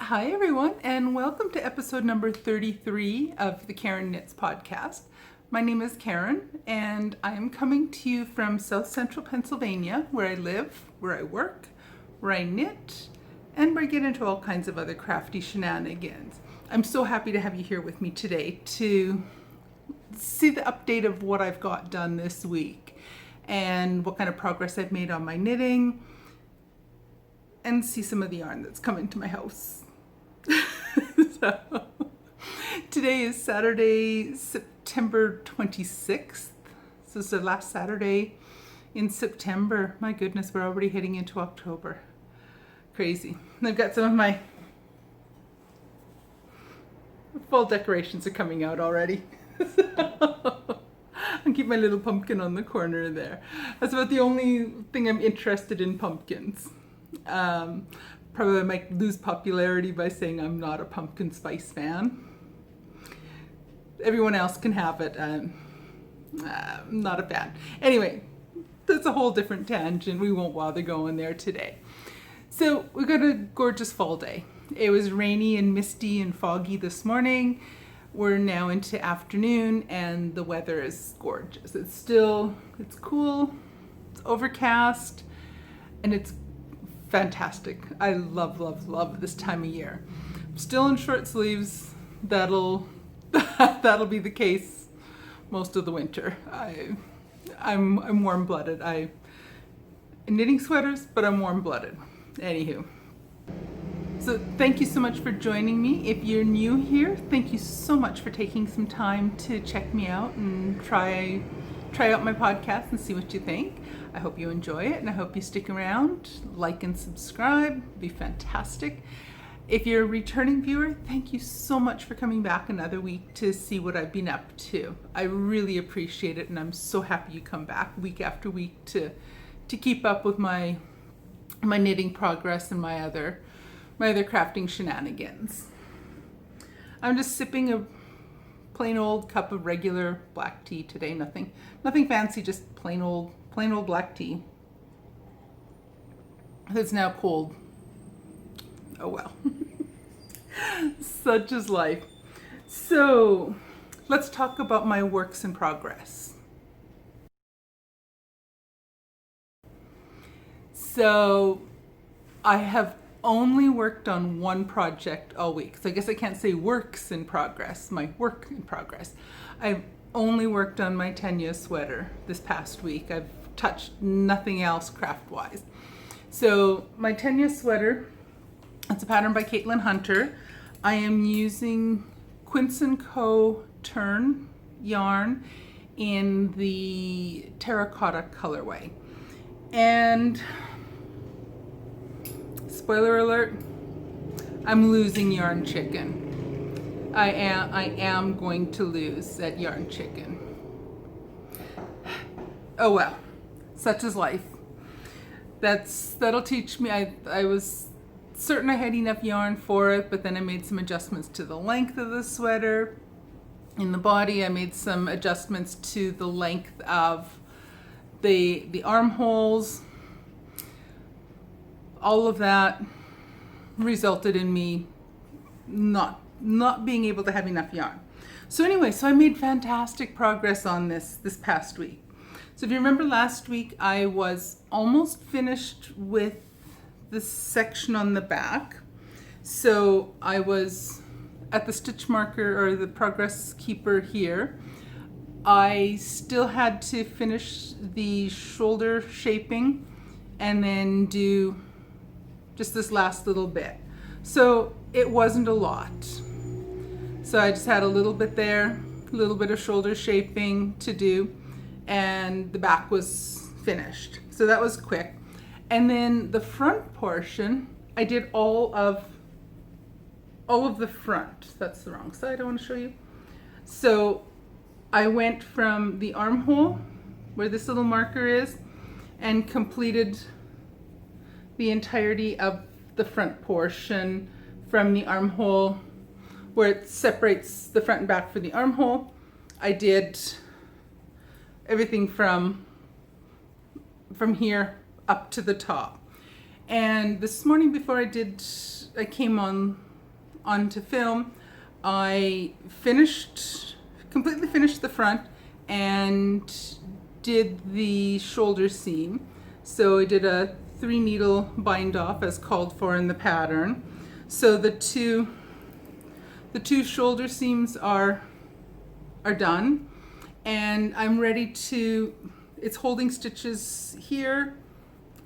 Hi, everyone, and welcome to episode number 33 of the Karen Knits podcast. My name is Karen, and I am coming to you from South Central Pennsylvania, where I live, where I work, where I knit, and where I get into all kinds of other crafty shenanigans. I'm so happy to have you here with me today to see the update of what I've got done this week and what kind of progress I've made on my knitting, and see some of the yarn that's coming to my house. So, today is Saturday, September 26th. So it's the last Saturday in September. My goodness, we're already heading into October. Crazy. And I've got some of my fall decorations are coming out already. So, I'll keep my little pumpkin on the corner there. That's about the only thing I'm interested in, pumpkins. Probably I might lose popularity by saying I'm not a pumpkin spice fan. Everyone else can have it. I'm not a fan. Anyway, that's a whole different tangent. We won't bother going there today. So we got a gorgeous fall day. It was rainy and misty and foggy this morning. We're now into afternoon and the weather is gorgeous. It's cool, it's overcast, and it's fantastic. I love this time of year. I'm still in short sleeves. That'll be the case most of the winter. I'm warm-blooded. I'm knitting sweaters, but I'm warm-blooded. Anywho. So thank you so much for joining me. If you're new here, thank you so much for taking some time to check me out and try out my podcast and see what you think. I hope you enjoy it, and I hope you stick around, like and subscribe. It'd be fantastic. If you're a returning viewer, thank you so much for coming back another week to see what I've been up to. I really appreciate it, and I'm so happy you come back week after week to keep up with my knitting progress and my other crafting shenanigans. I'm just sipping a plain old cup of regular black tea today. Nothing fancy, just plain old black tea. It's now cold. Oh well. Such is life. So let's talk about my works in progress. So I have only worked on one project all week. So I guess I can't say works in progress, my work in progress. I've only worked on my Tenya sweater this past week. I've touched nothing else craft-wise. So my Tenya sweater, it's a pattern by Caitlin Hunter. I am using Quince & Co. Turn yarn in the terracotta colorway. And spoiler alert, I'm losing Yarn Chicken. I am going to lose at Yarn Chicken. Oh well, such is life. That'll teach me. I was certain I had enough yarn for it, but then I made some adjustments to the length of the sweater. In the body, I made some adjustments to the length of the armholes. All of that resulted in me not being able to have enough yarn. So anyway, I made fantastic progress on this past week. So if you remember last week, I was almost finished with the section on the back. So I was at the stitch marker or the progress keeper here. I still had to finish the shoulder shaping and then do just this last little bit. So it wasn't a lot. So I just had a little bit there, a little bit of shoulder shaping to do, and the back was finished. So that was quick. And then the front portion, I did all of the front. That's the wrong side I want to show you. So I went from the armhole where this little marker is and completed the entirety of the front portion from the armhole where it separates the front and back for the armhole. I did everything from here up to the top. And this morning before I came on onto film, I completely finished the front and did the shoulder seam. So I did a 3 needle bind off as called for in the pattern. So the two shoulder seams are done, and I'm ready to, it's holding stitches here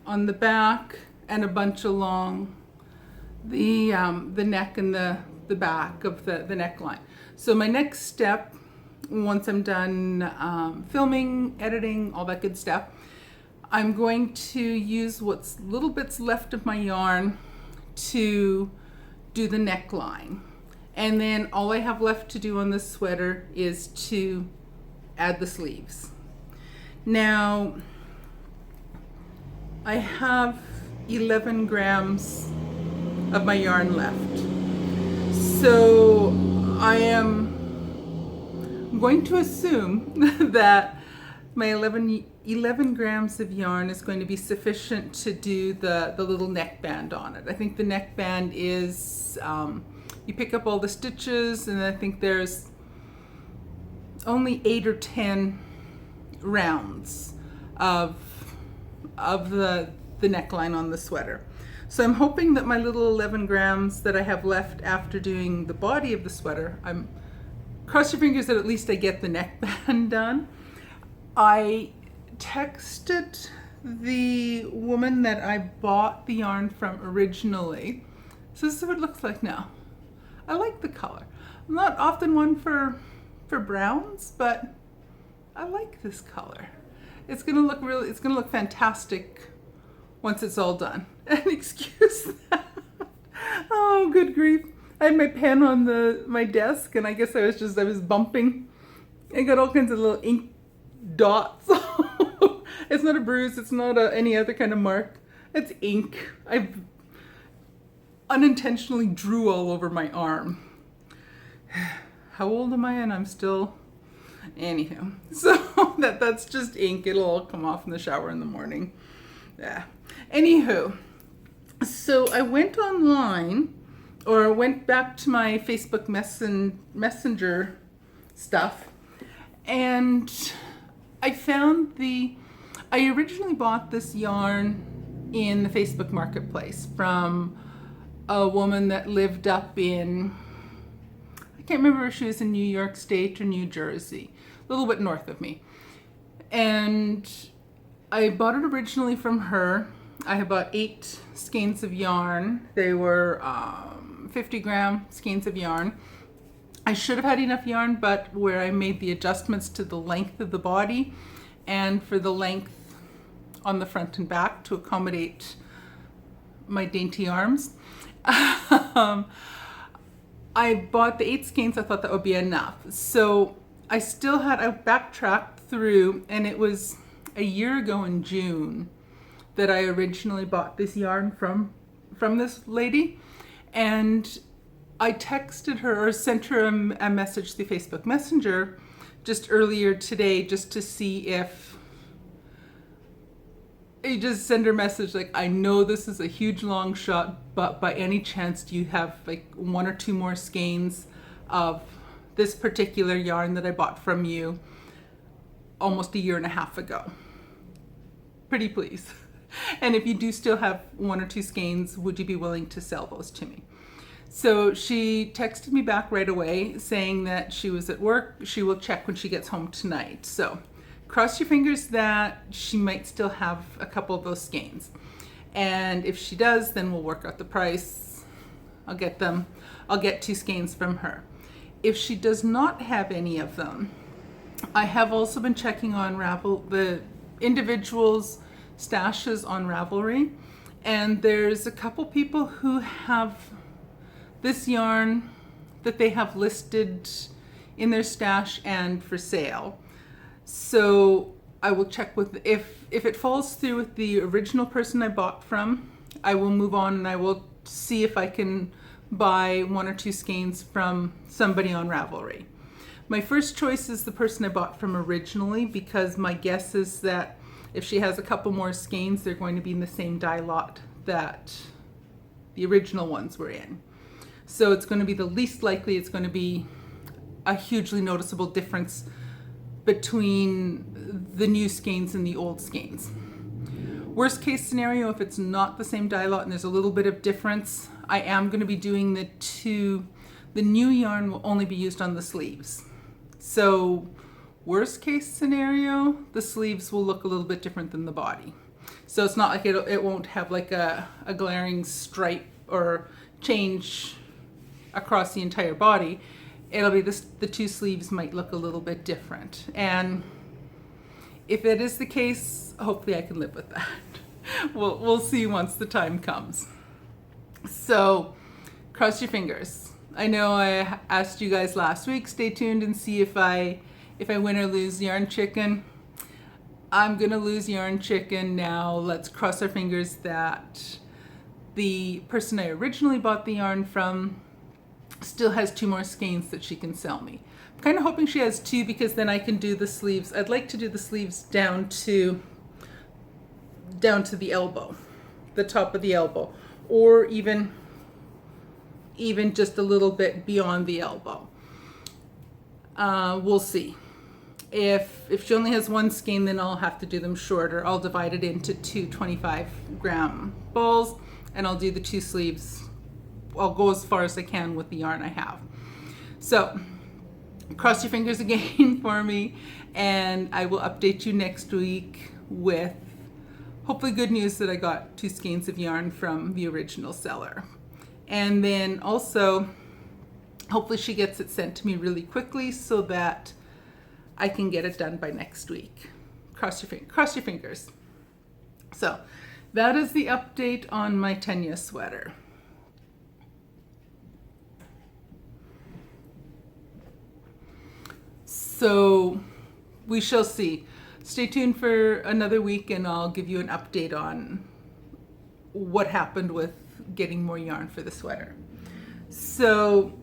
on the back and a bunch along the neck and the back of the neckline. So my next step, once I'm done filming, editing, all that good stuff, I'm going to use what's little bits left of my yarn to do the neckline. And then all I have left to do on this sweater is to add the sleeves. Now, I have 11 grams of my yarn left. So I am going to assume that my 11 grams of yarn is going to be sufficient to do the little neckband on it. I think the neckband is, you pick up all the stitches, and I think there's only 8 or 10 rounds of the neckline on the sweater. So I'm hoping that my little 11 grams that I have left after doing the body of the sweater, cross your fingers that at least I get the neckband done. I texted the woman that I bought the yarn from originally. So this is what it looks like now. I like the color. I'm not often one for browns, but I like this color. It's gonna look fantastic once it's all done. And excuse that. Oh, good grief. I had my pen on my desk, and I guess I was bumping. I got all kinds of little ink dots. It's not a bruise, it's not any other kind of mark. It's ink. I unintentionally drew all over my arm. How old am I? And I'm still, anywho. So that's just ink. It'll all come off in the shower in the morning. Yeah. Anywho, so I went online, or went back to my Facebook Messenger stuff, and I found I originally bought this yarn in the Facebook Marketplace from a woman that lived up in, I can't remember if she was in New York State or New Jersey, a little bit north of me. And I bought it originally from her. I had bought 8 skeins of yarn. They were 50-gram skeins of yarn. I should have had enough yarn, but where I made the adjustments to the length of the body and for the length on the front and back to accommodate my dainty arms, I bought the 8 skeins. I thought that would be enough. So I backtracked through, and it was a year ago in June that I originally bought this yarn from this lady. And I texted her, or sent her a message through Facebook Messenger just earlier today, just to see if, I just send her a message like, I know this is a huge long shot, but by any chance do you have like 1 or 2 more skeins of this particular yarn that I bought from you almost a year and a half ago? Pretty please. And if you do still have 1 or 2 skeins, would you be willing to sell those to me? So she texted me back right away saying that she was at work. She will check when she gets home tonight. So cross your fingers that she might still have a couple of those skeins. And if she does, then we'll work out the price. I'll get 2 skeins from her. If she does not have any of them, I have also been checking on the individuals' stashes on Ravelry, and there's a couple people who have this yarn that they have listed in their stash and for sale. So I will check with, if it falls through with the original person I bought from, I will move on and I will see if I can buy 1 or 2 skeins from somebody on Ravelry. My first choice is the person I bought from originally, because my guess is that if she has a couple more skeins, they're going to be in the same dye lot that the original ones were in. So it's going to be the least likely it's going to be a hugely noticeable difference between the new skeins and the old skeins. Worst case scenario, if it's not the same dye lot and there's a little bit of difference, I am going to be doing the new yarn will only be used on the sleeves. So worst case scenario, the sleeves will look a little bit different than the body. So it's not like it won't have like a glaring stripe or change across the entire body. It'll be the two sleeves might look a little bit different. And if it is the case, hopefully I can live with that. We'll see once the time comes. So cross your fingers. I know I asked you guys last week, stay tuned and see if I win or lose Yarn Chicken. I'm gonna lose Yarn Chicken now. Let's cross our fingers that the person I originally bought the yarn from still has 2 more skeins that she can sell me. I'm kind of hoping she has 2 because then I can do the sleeves. I'd like to do the sleeves down to the elbow, the top of the elbow, or even just a little bit beyond the elbow. We'll see. If she only has 1 skein, then I'll have to do them shorter. I'll divide it into 2 25-gram balls, and I'll do the 2 sleeves. I'll go as far as I can with the yarn I have. So cross your fingers again for me, and I will update you next week with hopefully good news that I got 2 skeins of yarn from the original seller. And then also, hopefully she gets it sent to me really quickly so that I can get it done by next week. Cross your fingers. So that is the update on my Tanya sweater. So we shall see. Stay tuned for another week and I'll give you an update on what happened with getting more yarn for the sweater. So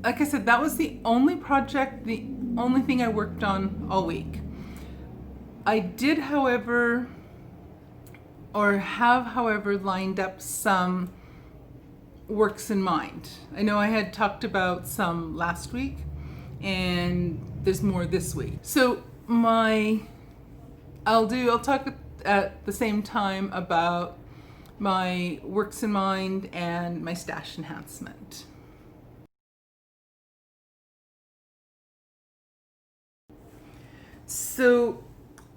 like I said, that was the only project, the only thing I worked on all week. I did, however, lined up some works in mind. I know I had talked about some last week and there's more this week. So I'll talk at the same time about my works in mind and my stash enhancement. So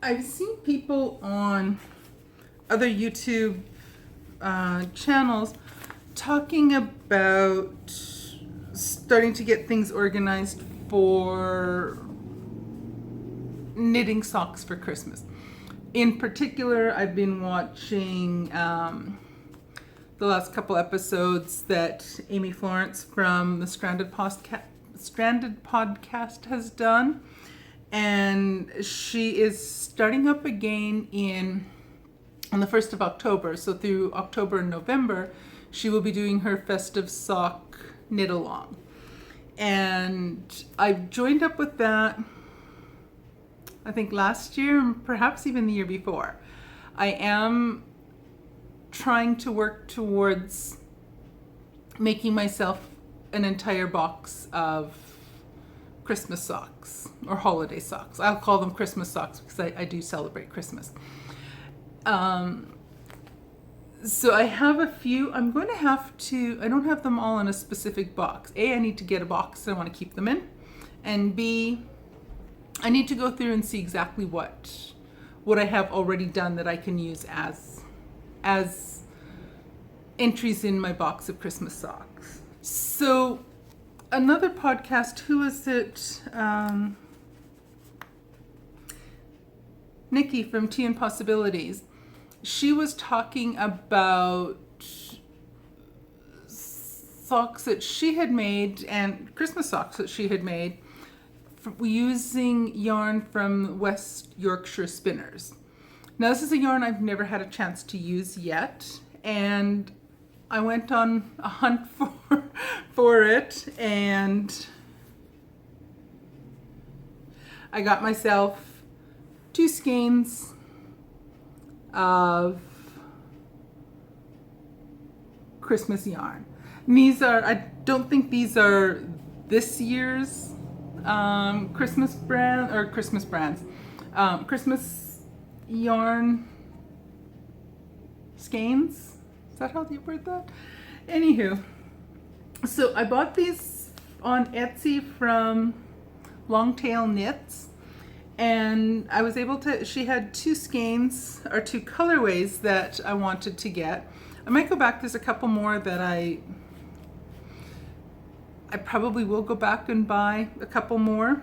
I've seen people on other YouTube channels talking about starting to get things organized for knitting socks for Christmas. In particular, I've been watching the last couple episodes that Amy Florence from the Stranded podcast has done. And she is starting up again on the 1st of October. So through October and November, she will be doing her festive sock knit along. And I've joined up with that, I think last year, and perhaps even the year before. I am trying to work towards making myself an entire box of Christmas socks or holiday socks. I'll call them Christmas socks because I do celebrate Christmas. So I have a few. I don't have them all in a specific box. A, I need to get a box that I want to keep them in. And B, I need to go through and see exactly what I have already done that I can use as entries in my box of Christmas socks. So another podcast, who is it? Nikki from Tea and Possibilities. She was talking about socks that she had made and Christmas socks that she had made using yarn from West Yorkshire Spinners. Now this is a yarn I've never had a chance to use yet, and I went on a hunt for it, and I got myself 2 skeins of Christmas yarn. These are, I don't think these are this year's Christmas brand or Christmas brands. Christmas yarn skeins. Is that how you word that? Anywho, so I bought these on Etsy from Longtail Knits, and I was able to, she had two skeins or two colorways that I wanted to get. I might go back, there's a couple more that I probably will go back and buy a couple more.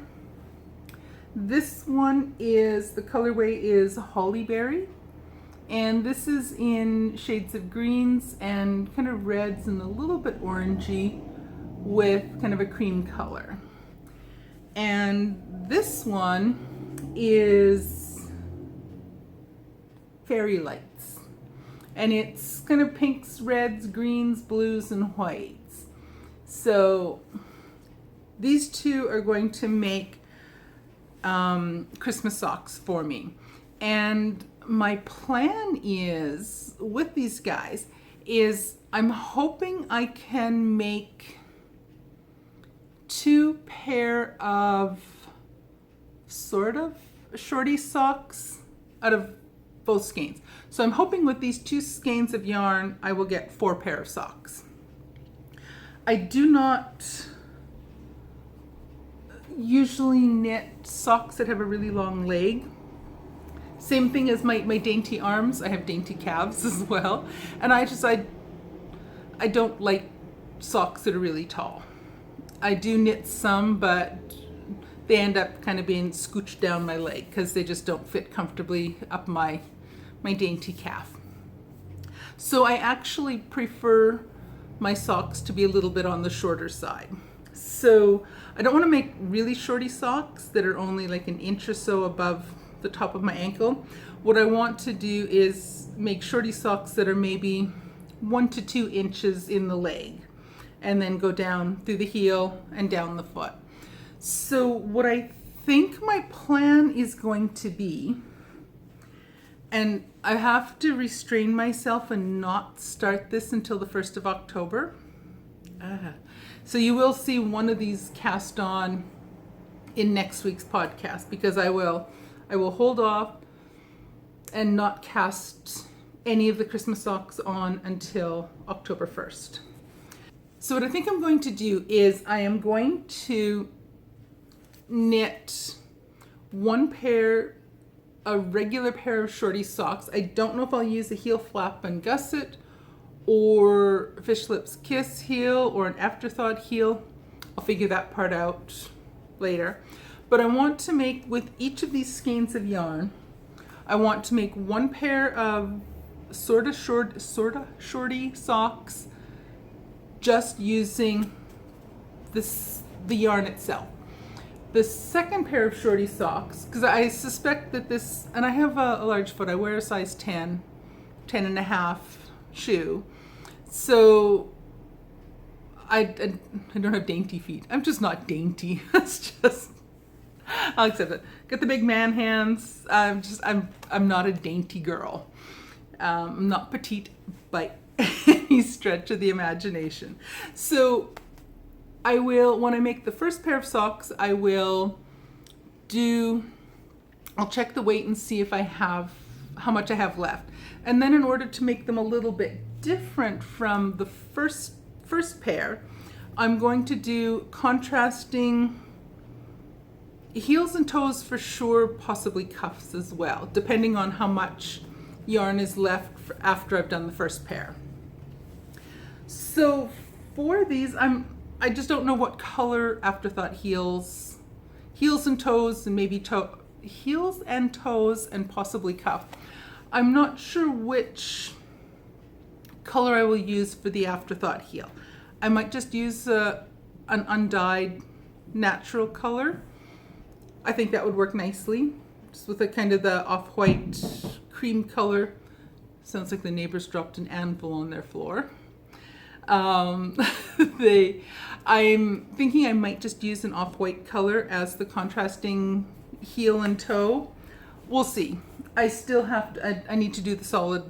This one is, the colorway is Hollyberry, and this is in shades of greens and kind of reds and a little bit orangey with kind of a cream color. And this one is Fairy Lights, and it's kind of pinks, reds, greens, blues, and whites. So these two are going to make Christmas socks for me. And my plan is, with these guys, is I'm hoping I can make 2 pair of sort of shorty socks out of both skeins. So I'm hoping with these 2 skeins of yarn, I will get 4 pair of socks. I do not usually knit socks that have a really long leg. Same thing as my dainty arms. I have dainty calves as well. And I don't like socks that are really tall. I do knit some, but they end up kind of being scooched down my leg because they just don't fit comfortably up my dainty calf. So I actually prefer my socks to be a little bit on the shorter side. So I don't want to make really shorty socks that are only like an inch or so above the top of my ankle. What I want to do is make shorty socks that are maybe 1 to 2 inches in the leg, and then go down through the heel and down the foot. So what I think my plan is going to be, and I have to restrain myself and not start this until the 1st of October. So you will see one of these cast on in next week's podcast, because I will hold off and not cast any of the Christmas socks on until October 1st. So what I think I'm going to do is I am going to knit 1 pair, a regular pair of shorty socks. I don't know if I'll use a heel flap and gusset or Fish Lips Kiss heel or an Afterthought heel. I'll figure that part out later. But I want to make, with each of these skeins of yarn, I want to make 1 pair of sorta shorty socks just using the yarn itself. The second pair of shorty socks, because I suspect that this, and I have a large foot, I wear a size 10 and a half shoe. So I don't have dainty feet. I'm just not dainty. That's just, I'll accept it. Got the big man hands. I'm not a dainty girl. I'm not petite by any stretch of the imagination. So I will, when I make the first pair of socks, I'll check the weight and see if I have, how much I have left. And then in order to make them a little bit different from the first pair, I'm going to do contrasting heels and toes for sure, possibly cuffs as well, depending on how much yarn is left after I've done the first pair. So for these, I just don't know what color Afterthought heels and toes, and maybe heels and toes and possibly cuff. I'm not sure which color I will use for the Afterthought heel. I might just use an undyed natural color. I think that would work nicely, just with a kind of the off-white cream color. Sounds like the neighbors dropped an anvil on their floor. I'm thinking I might just use an off-white color as the contrasting heel and toe. We'll see. I still have to, I need to do the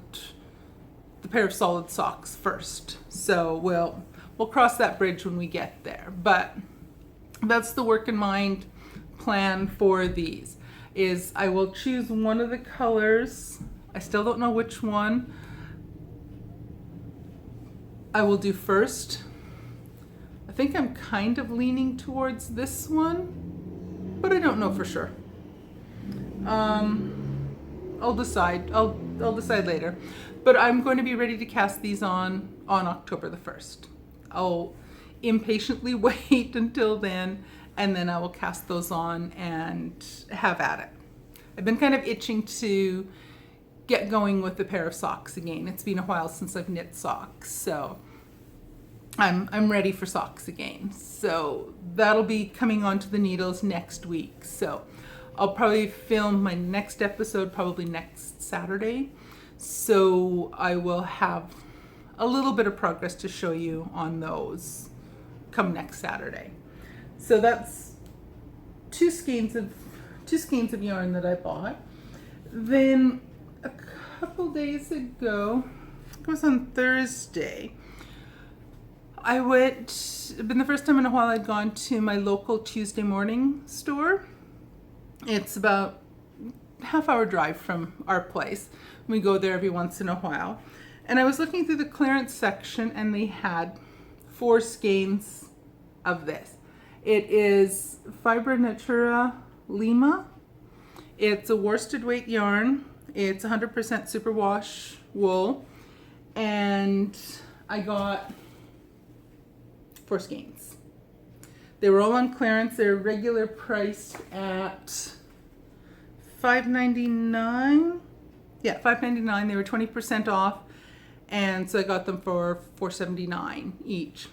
pair of solid socks first. So we'll we'll cross that bridge when we get there. But that's the work in mind plan for these, is I will choose one of the colors. I still don't know which one I will do first. I think I'm kind of leaning towards this one, but I don't know for sure. I'll decide. I'll decide later. But I'm going to be ready to cast these on October the 1st. I'll impatiently wait until then, and then I will cast those on and have at it. I've been kind of itching to get going with a pair of socks again. It's been a while since I've knit socks, so I'm ready for socks again. So that'll be coming onto the needles next week. So I'll probably film my next episode probably next Saturday. So I will have a little bit of progress to show you on those come next Saturday. So that's two skeins of yarn that I bought. Then a couple days ago, it was on Thursday, it's been the first time in a while I'd gone to my local Tuesday morning store. It's about a half-hour drive from our place. We go there every once in a while. And I was looking through the clearance section, and they had 4 skeins of this. It is Fibra Natura Lima. It's a worsted weight yarn. It's 100% superwash wool. And I got 4 skeins. They were all on clearance. They're regular priced at $5.99. Yeah, $5.99. They were 20% off, and so I got them for $4.79 each.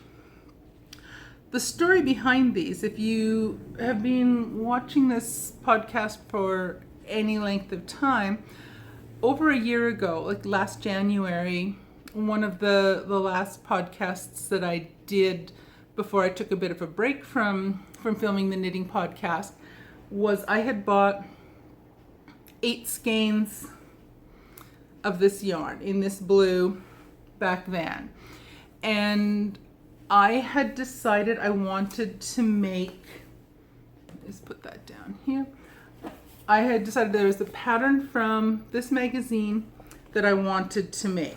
The story behind these, if you have been watching this podcast for any length of time, over a year ago, like last January, one of the last podcasts that I did before I took a bit of a break from filming the knitting podcast, was I had bought 8 skeins of this yarn in this blue back then. And I had decided I wanted to make, let's put that down here. I had decided there was a pattern from this magazine that I wanted to make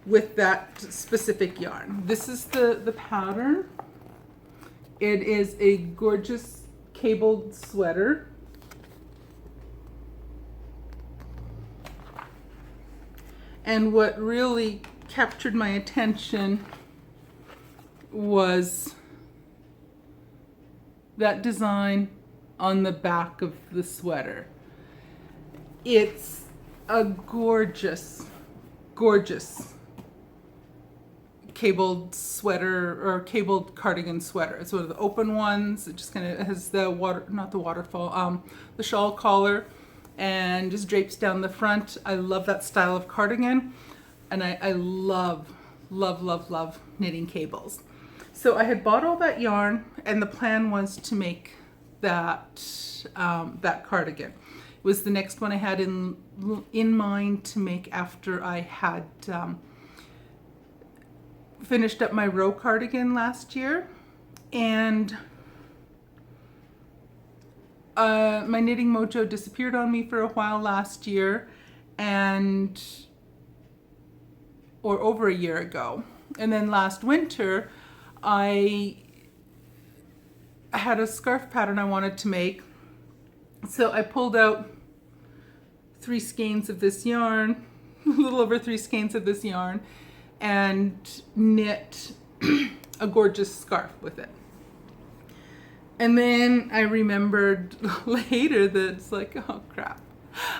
with that specific yarn. This is the pattern. It is a gorgeous cabled sweater. And what really captured my attention was that design on the back of the sweater. It's a gorgeous, gorgeous cabled sweater or cabled cardigan sweater. It's one of the open ones. It just kind of has the the shawl collar, and just drapes down the front. I love that style of cardigan, and I love, love, love, love knitting cables. So I had bought all that yarn, and the plan was to make that that cardigan. It was the next one I had in mind to make after I had finished up my row cardigan last year. And my knitting mojo disappeared on me for a while last year, or over a year ago. And then last winter, I had a scarf pattern I wanted to make. So I pulled out 3 skeins of this yarn, a little over 3 skeins of this yarn, and knit a gorgeous scarf with it. And then I remembered later that it's like, oh crap,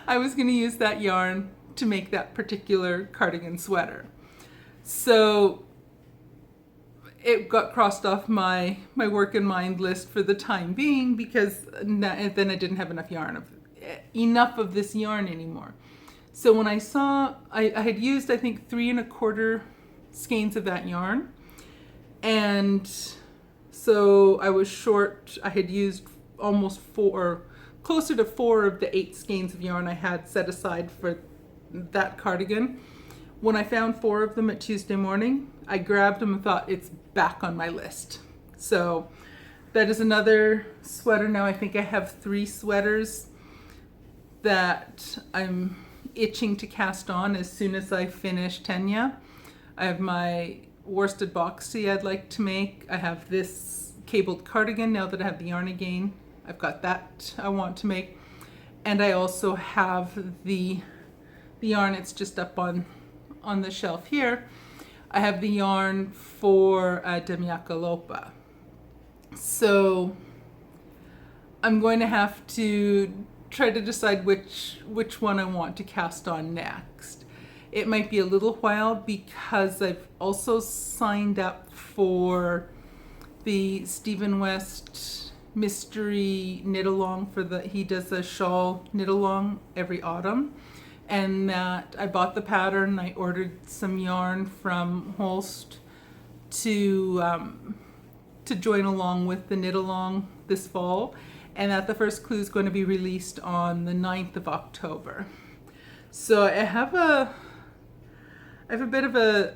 I was going to use that yarn to make that particular cardigan sweater. So it got crossed off my work in mind list for the time being, because then I didn't have enough of this yarn anymore. So when I saw, I had used, I think, 3 1/4 skeins of that yarn. And so I was short. I had used almost 4, closer to 4 of the 8 skeins of yarn I had set aside for that cardigan, When I found 4 of them at Tuesday morning, I grabbed them and thought it's back on my list. So that is another sweater. Now I think I have 3 sweaters that I'm itching to cast on as soon as I finish Tenya. I have my worsted boxy I'd like to make. I have this cabled cardigan now that I have the yarn again. I've got that I want to make. And I also have the yarn, it's just up on the shelf here. I have the yarn for Demiaka Lopa. So I'm going to have to try to decide which one I want to cast on next. It might be a little while because I've also signed up for the Stephen West mystery knit along he does a shawl knit along every autumn, and that I bought the pattern. I ordered some yarn from Holst to join along with the knit along this fall, and that the first clue is going to be released on the 9th of October. So I have a bit of a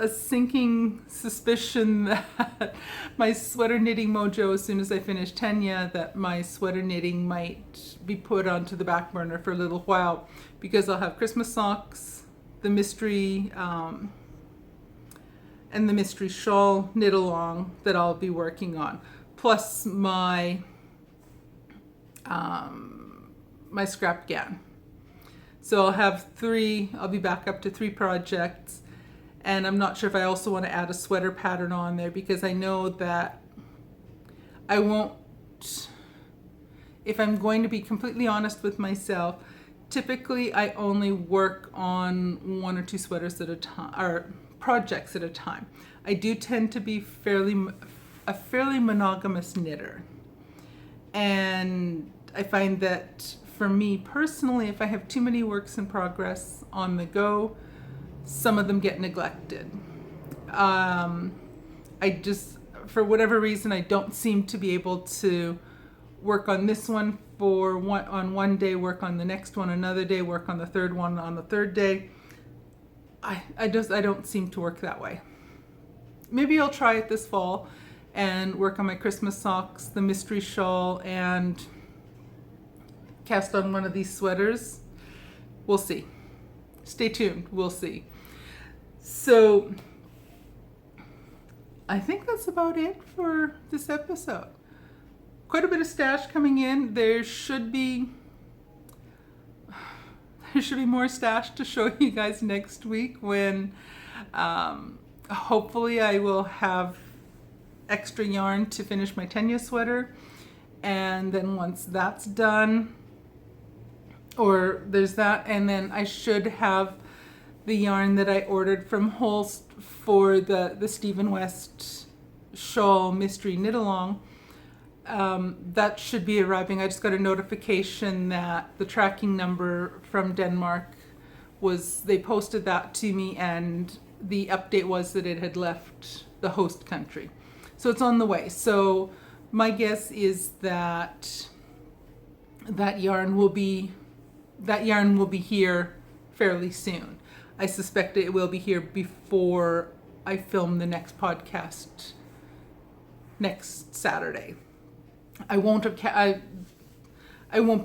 sinking suspicion that my sweater knitting mojo, as soon as I finish Tenya, that my sweater knitting might be put onto the back burner for a little while, because I'll have Christmas socks, the mystery, and the mystery shawl knit along that I'll be working on, plus my scrap gown. So I'll have 3, I'll be back up to 3 projects. And I'm not sure if I also want to add a sweater pattern on there, because I know that I won't, if I'm going to be completely honest with myself, typically I only work on 1 or 2 sweaters at a time, or projects at a time. I do tend to be a fairly monogamous knitter. And I find that for me personally, if I have too many works in progress on the go, some of them get neglected. I just, for whatever reason, I don't seem to be able to work on this one on one day, work on the next one another day, work on the third one on the third day. I don't seem to work that way. Maybe I'll try it this fall and work on my Christmas socks, the mystery shawl, and cast on one of these sweaters. We'll see. Stay tuned. We'll see. So I think that's about it for this episode. Quite a bit of stash coming in. There should be more stash to show you guys next week, when hopefully I will have extra yarn to finish my Tenya sweater. And then once that's done, or there's that, and then I should have the yarn that I ordered from Holst for the Stephen West shawl mystery knit along. That should be arriving. I just got a notification that the tracking number from Denmark they posted that to me, and the update was that it had left the host country. So it's on the way. So my guess is that yarn will be here fairly soon. I suspect it will be here before I film the next podcast next Saturday. I won't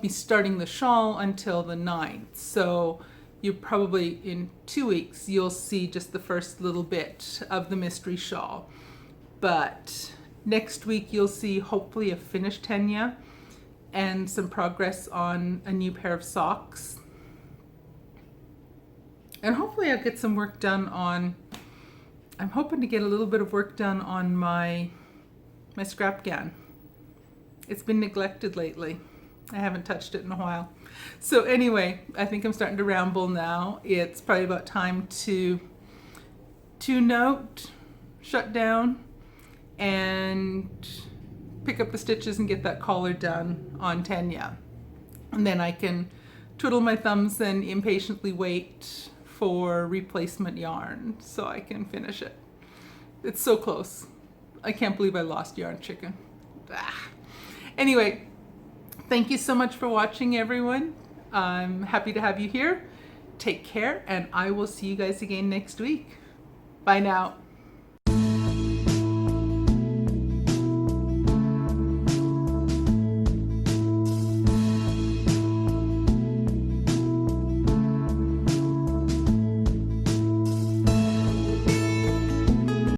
be starting the shawl until the 9th. So you probably, in 2 weeks, you'll see just the first little bit of the mystery shawl. But next week you'll see hopefully a finished Tenya and some progress on a new pair of socks. And hopefully I'll get some work done on, I'm hoping to get a little bit of work done on my scrap gown. It's been neglected lately. I haven't touched it in a while. So anyway, I think I'm starting to ramble now. It's probably about time to tune out, shut down, and pick up the stitches and get that collar done on Tenya. And then I can twiddle my thumbs and impatiently wait for replacement yarn so I can finish it. It's so close. I can't believe I lost Yarn Chicken. Anyway, thank you so much for watching, everyone. I'm happy to have you here. Take care, and I will see you guys again next week. Bye now.